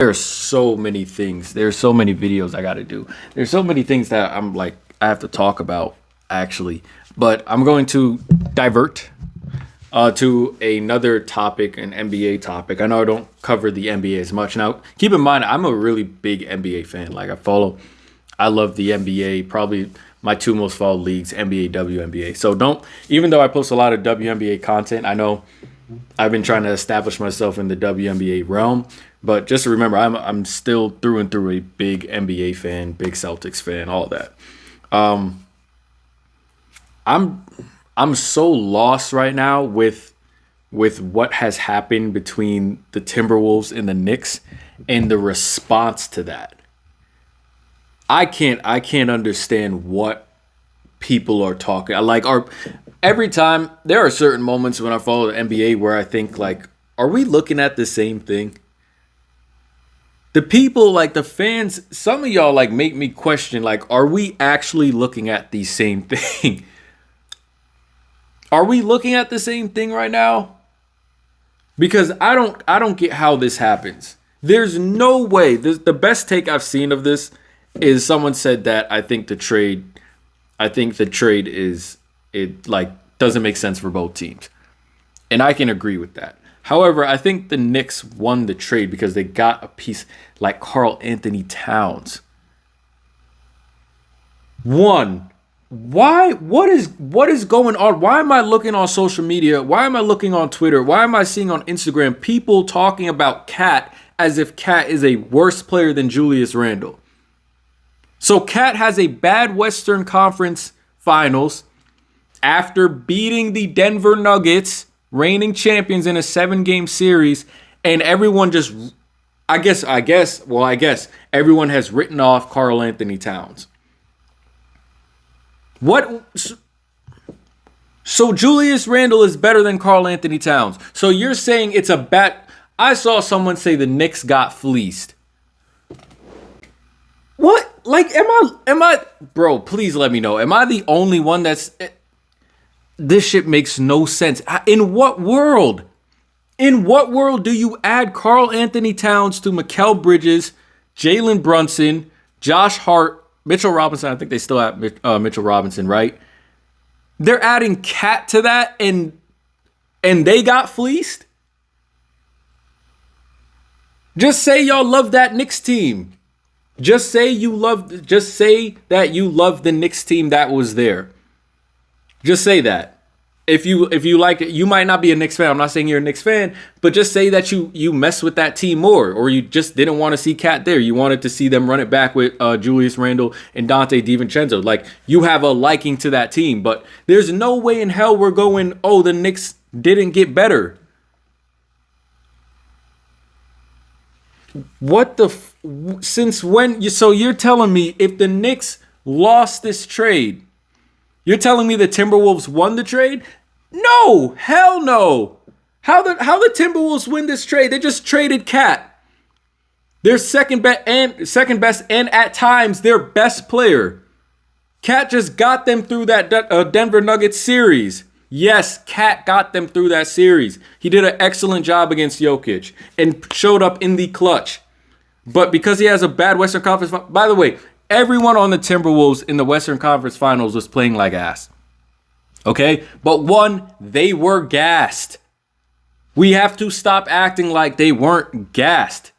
There are so many things. There's so many videos I got to do. There's so many things that I'm like, I have to talk about actually. But I'm going to divert to another topic, an NBA topic. I know I don't cover the NBA as much. Now, keep in mind, I'm a really big NBA fan. Like, I love the NBA. Probably my two most followed leagues, NBA, WNBA. So even though I post a lot of WNBA content, I know I've been trying to establish myself in the WNBA realm. But just remember, I'm still through and through a big NBA fan, big Celtics fan, all of that. I'm so lost right now with what has happened between the Timberwolves and the Knicks and the response to that. I can't understand what people are talking. Every time there are certain moments when I follow the NBA where I think like, are we looking at the same thing? The people, like the fans, some of y'all like make me question, like, are we actually looking at the same thing? Are we looking at the same thing right now? Because I don't get how this happens. There's no way. The best take I've seen of this is someone said that I think the trade doesn't make sense for both teams. And I can agree with that. However, I think the Knicks won the trade because they got a piece like Karl-Anthony Towns. One, why? What is going on? Why am I looking on social media? Why am I looking on Twitter? Why am I seeing on Instagram people talking about Cat as if Cat is a worse player than Julius Randle? So Cat has a bad Western Conference Finals after beating the Denver Nuggets, reigning champions, in a 7-game series, and everyone just, I guess everyone has written off Karl-Anthony Towns. What? So Julius Randle is better than Karl-Anthony Towns. So you're saying it's a bat? I saw someone say the Knicks got fleeced. What? Like, am I, bro, please let me know. Am I the only one this shit makes no sense. In what world? In what world do you add Karl-Anthony Towns to Mikal Bridges, Jalen Brunson, Josh Hart, Mitchell Robinson? I think they still have Mitchell Robinson, right? They're adding Cat to that, and they got fleeced? Just say y'all love that Knicks team. Just say that you love the Knicks team that was there. Just say that. If you like it, you might not be a Knicks fan. I'm not saying you're a Knicks fan, but just say that you mess with that team more, or you just didn't want to see Cat there. You wanted to see them run it back with Julius Randle and Dante DiVincenzo. Like, you have a liking to that team, but there's no way in hell we're going, oh, the Knicks didn't get better. What the since when? So you're telling me if the Knicks lost this trade, you're telling me the Timberwolves won the trade? No, hell no. How the Timberwolves win this trade? They just traded Cat, their second best and at times their best player. Cat just got them through that Denver Nuggets series. Yes, Cat got them through that series. He did an excellent job against Jokic and showed up in the clutch. But because he has a bad Western Conference, by the way, everyone on the Timberwolves in the Western Conference Finals was playing like ass. Okay? But one, they were gassed. We have to stop acting like they weren't gassed.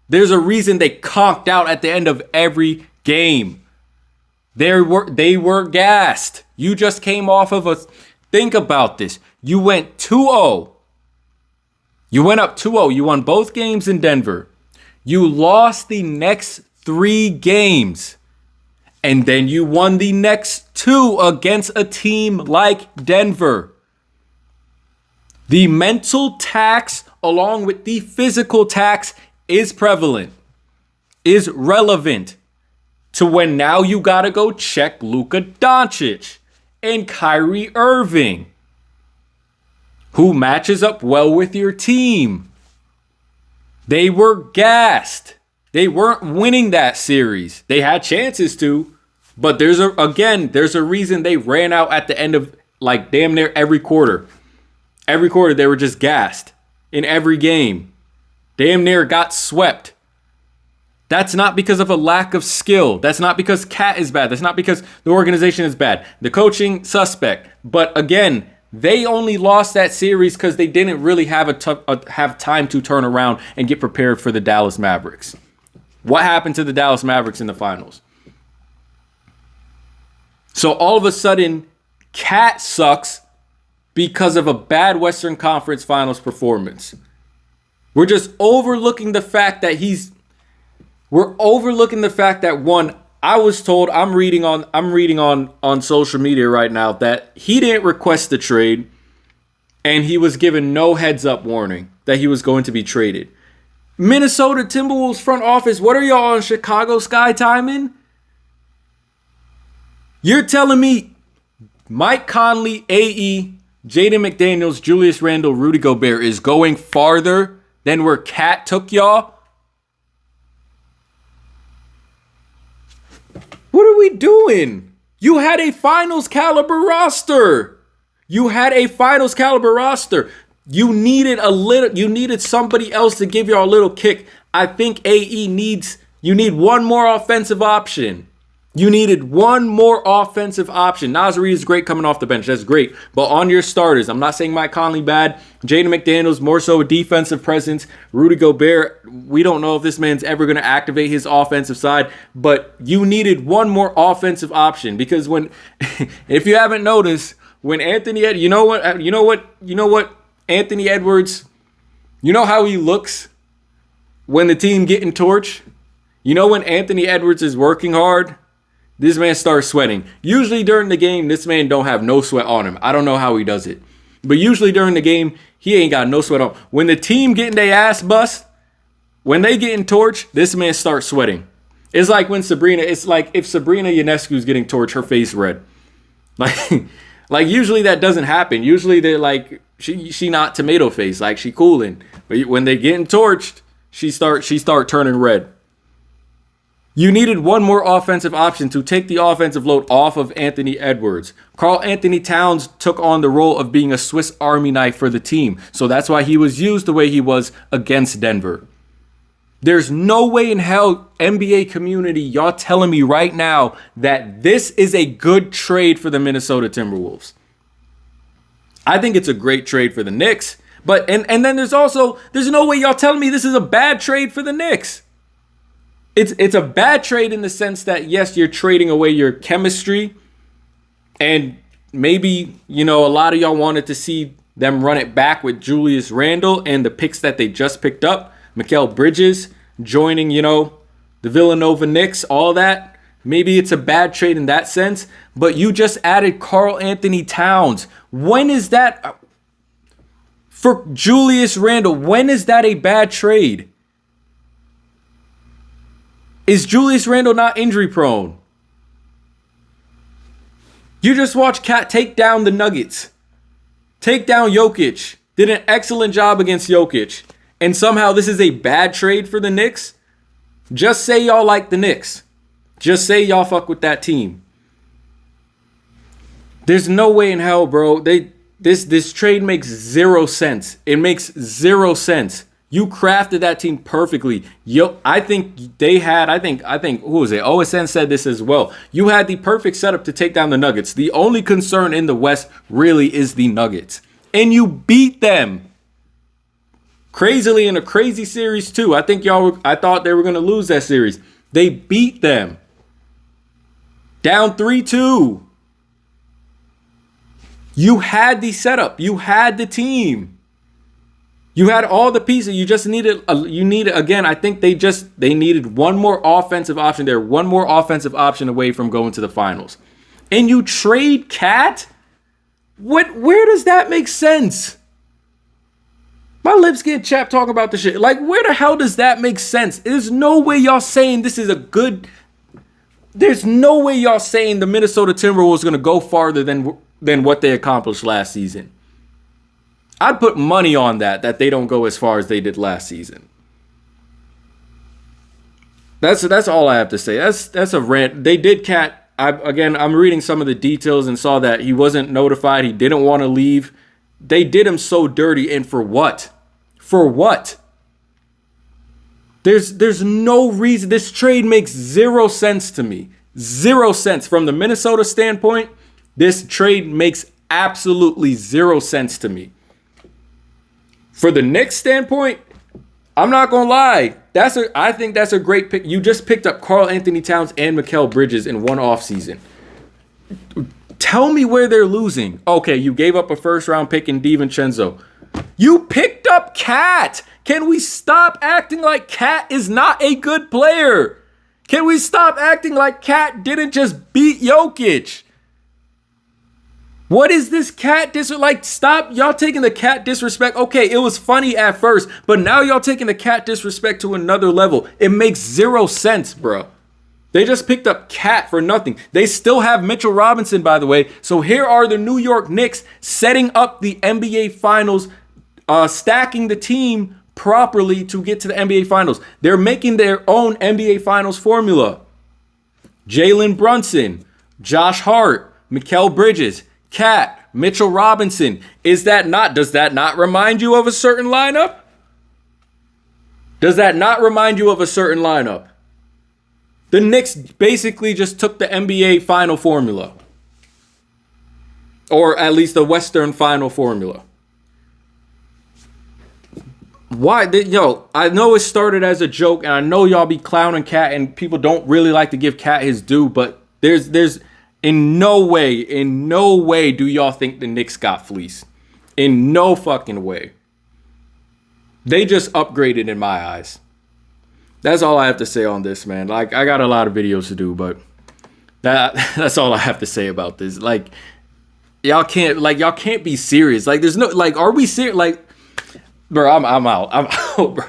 There's a reason they conked out at the end of every game. They were gassed. You just came off of a... Think about this. You went 2-0. You went up 2-0. You won both games in Denver. You lost the next 3 games. And then you won the next 2 against a team like Denver. The mental tax along with the physical tax is prevalent, is relevant to when now you got to go check Luka Doncic and Kyrie Irving, who matches up well with your team. They were gassed. They weren't winning that series. They had chances to, but there's a reason they ran out at the end of like damn near every quarter. Every quarter they were just gassed in every game. Damn near got swept. That's not because of a lack of skill. That's not because Cat is bad. That's not because the organization is bad. The coaching, suspect. But again, they only lost that series because they didn't really have have time to turn around and get prepared for the Dallas Mavericks. What happened to the Dallas Mavericks in the finals? So all of a sudden, Cat sucks because of a bad Western Conference Finals performance. We're just overlooking the fact that one, I was told, I'm reading on social media right now that he didn't request the trade and he was given no heads up warning that he was going to be traded. Minnesota Timberwolves front office, what are y'all on Chicago Sky timing? You're telling me Mike Conley, AE, Jaden McDaniels, Julius Randle, Rudy Gobert is going farther than where Cat took y'all? What are we doing? You had a finals caliber roster. You needed somebody else to give y'all a little kick. I think you need one more offensive option. You needed one more offensive option. Naz Reid is great coming off the bench. That's great. But on your starters, I'm not saying Mike Conley bad. Jaden McDaniels, more so a defensive presence. Rudy Gobert, we don't know if this man's ever going to activate his offensive side. But you needed one more offensive option. Because if you haven't noticed, when Anthony, you know what, Anthony Edwards, you know how he looks when the team getting torched? You know when Anthony Edwards is working hard? This man starts sweating. Usually during the game, this man don't have no sweat on him. I don't know how he does it. But usually during the game, he ain't got no sweat on. When the team getting their ass bust, when they getting torched, this man starts sweating. It's like when it's like if Sabrina Ionescu's getting torched, her face red. Like usually that doesn't happen. Usually they're like, she not tomato face, like she cooling. But when they getting torched, she start turning red. You needed one more offensive option to take the offensive load off of Anthony Edwards. Karl-Anthony Towns took on the role of being a Swiss Army knife for the team. So that's why he was used the way he was against Denver. There's no way in hell, NBA community, y'all telling me right now that this is a good trade for the Minnesota Timberwolves. I think it's a great trade for the Knicks. But and then there's no way y'all telling me this is a bad trade for the Knicks. It's a bad trade in the sense that, yes, you're trading away your chemistry. And maybe, a lot of y'all wanted to see them run it back with Julius Randle and the picks that they just picked up. Mikal Bridges joining, the Villanova Knicks, all that. Maybe it's a bad trade in that sense. But you just added Karl-Anthony Towns. When is that? For Julius Randle, when is that a bad trade? Is Julius Randle not injury prone? You just watched Cat take down the Nuggets. Take down Jokic. Did an excellent job against Jokic. And somehow this is a bad trade for the Knicks? Just say y'all like the Knicks. Just say y'all fuck with that team. There's no way in hell, bro. This trade makes zero sense. It makes zero sense. You crafted that team perfectly. I think who was it? OSN said this as well. You had the perfect setup to take down the Nuggets. The only concern in the West really is the Nuggets. And you beat them. Crazily in a crazy series too. I thought they were going to lose that series. They beat them. Down 3-2. You had the setup. You had the team. You had all the pieces. You just needed, again, I think they needed one more offensive option. They're one more offensive option away from going to the finals. And you trade Cat? Where does that make sense? My lips get chapped talking about the shit. Like, where the hell does that make sense? There's no way y'all saying this is a good... There's no way y'all saying the Minnesota Timberwolves are going to go farther than what they accomplished last season. I'd put money on that they don't go as far as they did last season. That's all I have to say. That's a rant. They did Cat. I'm reading some of the details and saw that he wasn't notified. He didn't want to leave. They did him so dirty. And for what? For what? There's no reason. This trade makes 0 sense to me. 0 cents. From the Minnesota standpoint, this trade makes absolutely 0 sense to me. For the Knicks standpoint, I'm not gonna lie. I think that's a great pick. You just picked up Karl-Anthony Towns and Mikal Bridges in one offseason. Tell me where they're losing. Okay, you gave up a first-round pick in DiVincenzo. You picked up Cat. Can we stop acting like Cat is not a good player? Can we stop acting like Cat didn't just beat Jokic? What is this Cat disrespect? Like, stop y'all taking the Cat disrespect. Okay, it was funny at first, but now y'all taking the Cat disrespect to another level. It makes 0 sense, bro. They just picked up Cat for nothing. They still have Mitchell Robinson, by the way. So here are the New York Knicks setting up the NBA Finals, stacking the team properly to get to the NBA Finals. They're making their own NBA Finals formula. Jalen Brunson, Josh Hart, Mikal Bridges, Cat, Mitchell Robinson. Does that not remind you of a certain lineup? Does that not remind you of a certain lineup? The Knicks basically just took the NBA final formula. Or at least the Western final formula. Why? I know it started as a joke, and I know y'all be clowning Cat, and people don't really like to give Cat his due, but there's in no way do y'all think the Knicks got fleeced. In no fucking way. They just upgraded in my eyes. That's all I have to say on this, man. Like, I got a lot of videos to do, but that's all I have to say about this. Like, y'all can't be serious. Like, there's no, like, are we serious? Like, bro, I'm out. I'm out, bro.